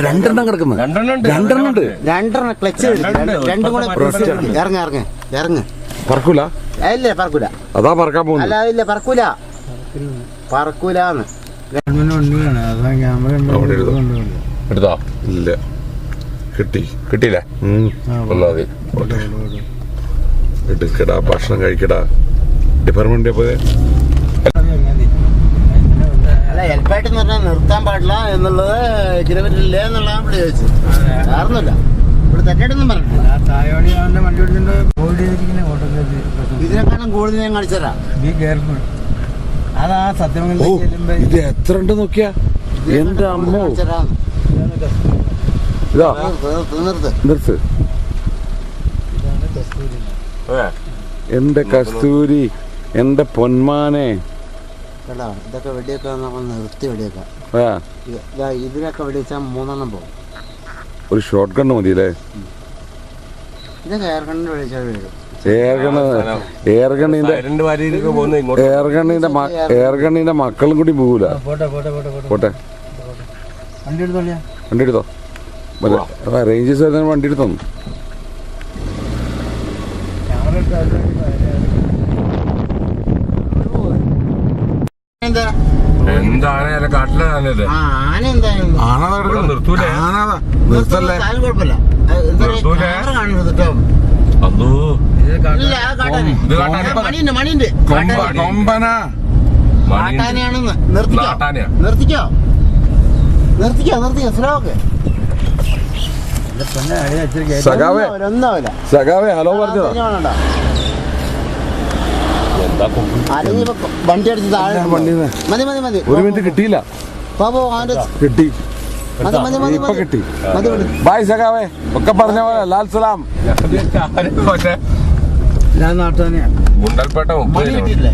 രണ്ടെണ്ണം കിടക്കുന്നു. രണ്ടെണ്ണം ഉണ്ട്. രണ്ടെണ്ണം ക്ലച്ച് രണ്ടും കൂടെ ഇറങ്ങ് പറക്കൂല. ഇല്ല പറക്കൂല. അതാ പറക്കാൻ പോകുന്നത്. അല്ല ഇല്ല പറക്കൂലാന്ന്. എടുത്തോ? ഇല്ല. കിട്ടിയില്ല. എടുക്കടാ, ഭക്ഷണം കഴിക്കടാ. ഡിപ്പാർട്ട്മെന്റിൽ പോയെ അല്ല ഹെൽപ്പായിട്ട് നിർത്താൻ പാടില്ല എന്നുള്ളത് ജിരവരില്ല എന്നുള്ളതാണ് ഇവിടെ ചോദിച്ചത്. കാരണമില്ല ഇവിടെ തെറ്റായിട്ടൊന്നും പറഞ്ഞിട്ടില്ല. ഇതിനെക്കാളും കൂടുതൽ ഞാൻ കാണിച്ചുതരാം. അതാ സത്യം. ഇത് എത്ര ഉണ്ട് നോക്കിയാ? എന്റെ അമ്മ. ഇതാ നിർത്ത്. എന്റെ കസ്തൂരി, എന്റെ പൊന്മാനെ. കേട്ടോ ഇതൊക്കെ വെടിയൊക്കെ നമ്മൾ നിർത്തി വെടിയേക്കാം. ഇതിനൊക്കെ വെടിവെച്ചാൽ 3 പോകും. ഒരു ഷോർട്ട് ഗണ്ണ് മതിയല്ലേ? ഇതൊക്കെ എയർ ഗണ്ണിന് വെടിവെച്ചാൽ വീഴും. എയർഗണ്ണിന്റെ മക്കളും കൂടി പോകൂല. പോട്ടെ, വണ്ടി എടുത്തോ. റേഞ്ചസ് വരുന്ന വണ്ടി എടുത്തോ. നിർത്തല്ലേ കുഴപ്പമില്ല. നിർത്തിക്കോ സ്ലോക്ക്. സഖാവേ ഹലോ പറഞ്ഞോ. അല്ലെങ്കിൽ വണ്ടി അടിച്ച് താഴെ മതി. ഒരു മിനിറ്റ് കിട്ടിയില്ല. കിട്ടി. ഇപ്പൊ കിട്ടി. ബായ് സഖാവേ. ഒക്കെ പറഞ്ഞ പോലെ ലാൽ സലാം. ഞാൻ നാട്ടു തന്നെയാണ്. മണി കിട്ടിയില്ലേ?